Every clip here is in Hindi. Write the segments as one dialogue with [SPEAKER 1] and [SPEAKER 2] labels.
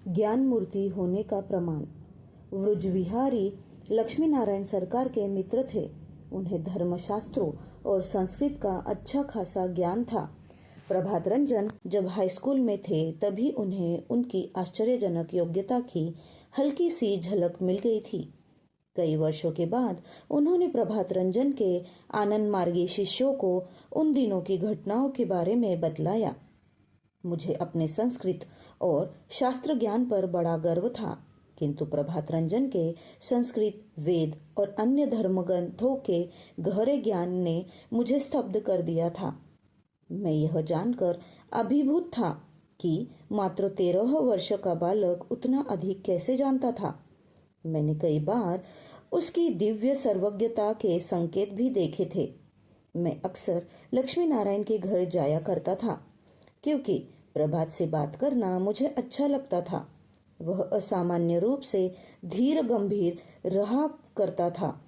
[SPEAKER 1] ज्ञान मूर्ति होने का प्रमाण। वृजविहारी लक्ष्मी नारायण सरकार के मित्र थे। उन्हें धर्मशास्त्रों और संस्कृत का अच्छा खासा ज्ञान था। प्रभात रंजन जब हाई स्कूल में थे तभी उन्हें उनकी आश्चर्यजनक योग्यता की हल्की सी झलक मिल गई थी। कई वर्षों के बाद उन्होंने प्रभात रंजन के आनंद मार्गी शिष्यों को उन दिनों की घटनाओं के बारे में बतलाया। मुझे अपने संस्कृत और शास्त्र ज्ञान पर बड़ा गर्व था, किंतु प्रभात रंजन के संस्कृत, वेद और अन्य धर्म ग्रंथों के गहरे ज्ञान ने मुझे स्तब्ध कर दिया था। मैं यह जानकर अभिभूत था कि मात्र 13 वर्ष का बालक उतना अधिक कैसे जानता था। मैंने कई बार उसकी दिव्य सर्वज्ञता के संकेत भी देखे थे। मैं अक्सर लक्ष्मी नारायण के घर जाया करता था, क्योंकि प्रभात से बात करना मुझे अच्छा लगता था। वह असामान्य रूप से धीर गंभीर रहा करता था,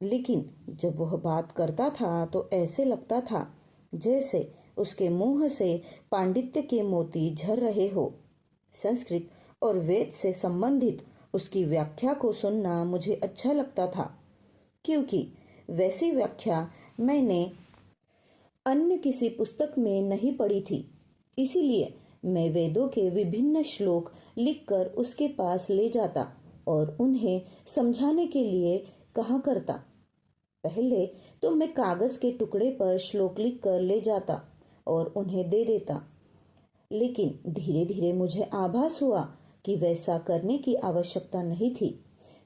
[SPEAKER 1] लेकिन जब वह बात करता था तो ऐसे लगता था जैसे उसके मुंह से पांडित्य के मोती झर रहे हो। संस्कृत और वेद से संबंधित उसकी व्याख्या को सुनना मुझे अच्छा लगता था, क्योंकि वैसी व्याख्या मैंने अन्य किसी पुस्तक में नहीं पढ़ी थी। इसीलिए मैं वेदों के विभिन्न श्लोक लिखकर उसके पास ले जाता और उन्हें समझाने के लिए कहा करता। पहले तो मैं कागज के टुकड़े पर श्लोक लिखकर ले जाता और उन्हें दे देता, लेकिन धीरे धीरे मुझे आभास हुआ कि वैसा करने की आवश्यकता नहीं थी,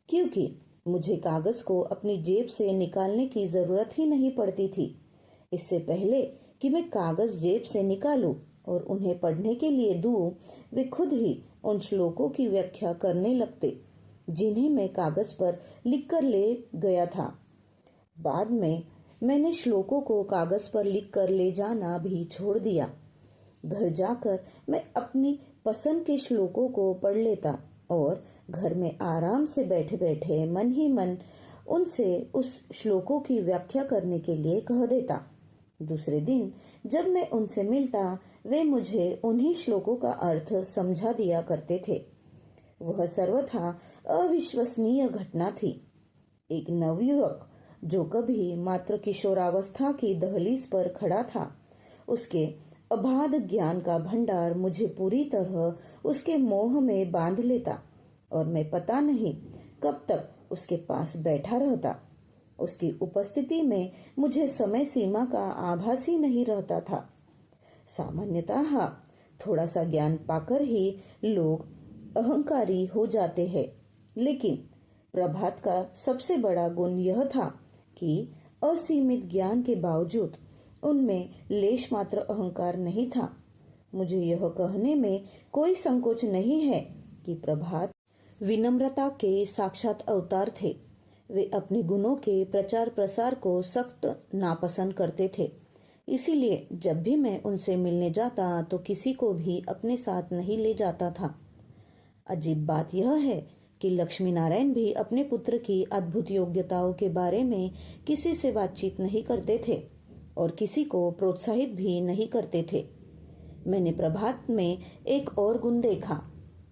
[SPEAKER 1] क्योंकि मुझे कागज को अपनी जेब से निकालने की जरूरत ही नहीं पड़ती थी। इससे पहले कि मैं कागज जेब से निकालूं और उन्हें पढ़ने के लिए दूं, वे खुद ही उन श्लोकों की व्याख्या करने लगते जिन्हें मैं कागज पर लिखकर ले गया था। बाद में मैंने श्लोकों को कागज पर लिखकर ले जाना भी छोड़ दिया। घर जाकर मैं अपनी पसंद के श्लोकों को पढ़ लेता और घर में आराम से बैठे बैठे मन ही मन उनसे उस श्लोकों की व्याख्या करने के लिए कह देता। दूसरे दिन जब मैं उनसे मिलता, वे मुझे उन्हीं श्लोकों का अर्थ समझा दिया करते थे। वह सर्वथा अविश्वसनीय घटना थी। एक नवयुवक जो कभी मात्र किशोरावस्था की दहलीज पर खड़ा था, उसके अबाध ज्ञान का भंडार मुझे पूरी तरह उसके मोह में बांध लेता और मैं पता नहीं कब तक उसके पास बैठा रहता। उसकी उपस्थिति में मुझे समय सीमा का आभास ही नहीं रहता था। सामान्यतः थोड़ा सा ज्ञान पाकर ही लोग अहंकारी हो जाते हैं, लेकिन प्रभात का सबसे बड़ा गुण यह था कि असीमित ज्ञान के बावजूद उनमें लेश मात्र अहंकार नहीं था। मुझे यह कहने में कोई संकोच नहीं है कि प्रभात विनम्रता के साक्षात अवतार थे। वे अपने गुणों के प्रचार प्रसार को सख्त नापसंद करते थे। इसीलिए जब भी मैं उनसे मिलने जाता तो किसी को भी अपने साथ नहीं ले जाता था। अजीब बात यह है कि लक्ष्मी नारायण भी अपने पुत्र की अद्भुत योग्यताओं के बारे में किसी से बातचीत नहीं करते थे और किसी को प्रोत्साहित भी नहीं करते थे। मैंने प्रभात में एक और गुण देखा।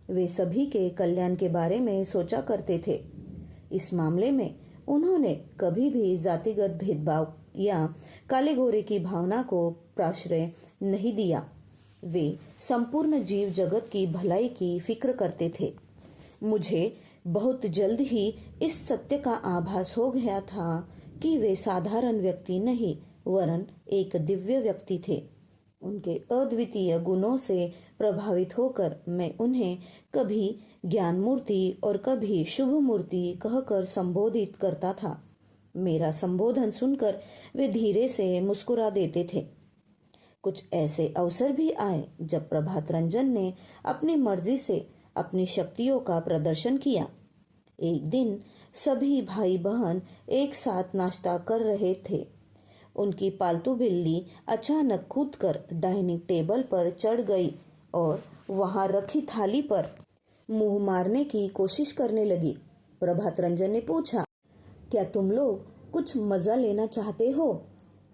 [SPEAKER 1] वे सभी के कल्याण के बारे में सोचा करते थे। इस मामले में उन्होंने कभी भी जातिगत भेदभाव या काले गोरे की भावना को प्राश्रय नहीं दिया। वे संपूर्ण जीव जगत की भलाई की फिक्र करते थे। मुझे बहुत जल्द ही इस सत्य का आभास हो गया था कि वे साधारण व्यक्ति नहीं वरन एक दिव्य व्यक्ति थे। उनके अद्वितीय गुणों से प्रभावित होकर मैं उन्हें कभी ज्ञान मूर्ति और कभी शुभ मूर्ति कहकर संबोधित करता था। मेरा संबोधन सुनकर वे धीरे से मुस्कुरा देते थे। कुछ ऐसे अवसर भी आए जब प्रभात रंजन ने अपनी मर्जी से अपनी शक्तियों का प्रदर्शन किया। एक दिन सभी भाई बहन एक साथ नाश्ता कर रहे थे। उनकी पालतू बिल्ली अचानक कूदकर डाइनिंग टेबल पर चढ़ गई और वहां रखी थाली पर मुंह मारने की कोशिश करने लगी। प्रभात रंजन ने पूछा, क्या तुम लोग कुछ मजा लेना चाहते हो?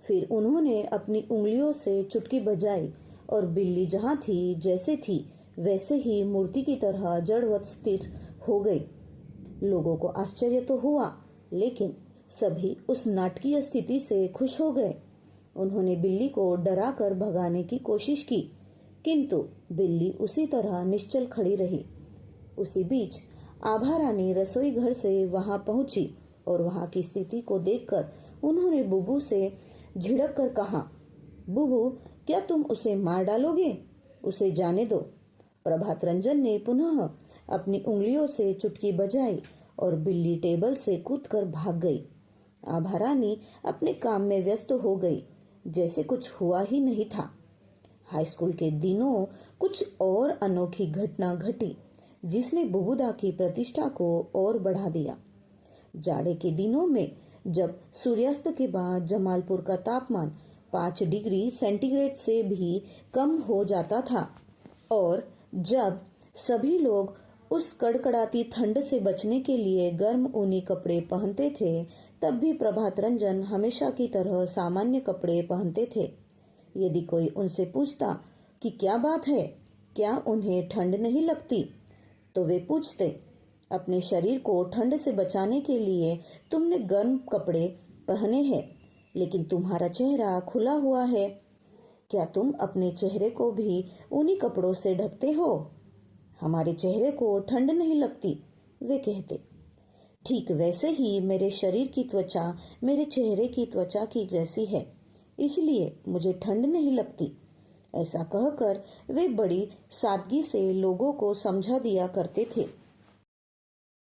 [SPEAKER 1] फिर उन्होंने अपनी उंगलियों से चुटकी बजाई और बिल्ली जहां थी जैसे थी वैसे ही मूर्ति की तरह जड़वत स्थिर हो गई। लोगों को आश्चर्य तो हुआ, लेकिन सभी उस नाटकीय स्थिति से खुश हो गए। उन्होंने बिल्ली को डराकर भगाने की कोशिश की, किंतु बिल्ली उसी तरह निश्चल खड़ी रही। उसी बीच आभा रानी रसोई घर से वहां पहुंची और वहां की स्थिति को देखकर उन्होंने बुबू से झिड़क कर कहा, बुबू, क्या तुम उसे मार डालोगे? उसे जाने दो। प्रभात रंजन ने पुनः अपनी उंगलियों से चुटकी बजाई और बिल्ली टेबल से कूदकर भाग गई। आभा रानी अपने काम में व्यस्त हो गई, जैसे कुछ हुआ ही नहीं था। हाई स्कूल के दिनों कुछ और अनोखी घटना घटी, जिसने बुबुदा की प्रतिष्ठा को और बढ़ा दिया। जाड़े के दिनों में जब सूर्यास्त के बाद जमालपुर का तापमान 5 डिग्री सेंटीग्रेड से भी कम हो जाता था और जब सभी लोग उस कड़कड़ाती ठंड से बचने के लिए गर्म ऊनी कपड़े पहनते थे, तब भी प्रभात रंजन हमेशा की तरह सामान्य कपड़े पहनते थे। यदि कोई उनसे पूछता कि क्या बात है, क्या उन्हें ठंड नहीं लगती, तो वे पूछते, अपने शरीर को ठंड से बचाने के लिए तुमने गर्म कपड़े पहने हैं, लेकिन तुम्हारा चेहरा खुला हुआ है। क्या तुम अपने चेहरे को भी ऊनी कपड़ों से ढकते हो? हमारे चेहरे को ठंड नहीं लगती, वे कहते। ठीक वैसे ही मेरे शरीर की त्वचा मेरे चेहरे की त्वचा की जैसी है, इसलिए मुझे ठंड नहीं लगती। ऐसा कहकर वे बड़ी सादगी से लोगों को समझा दिया करते थे।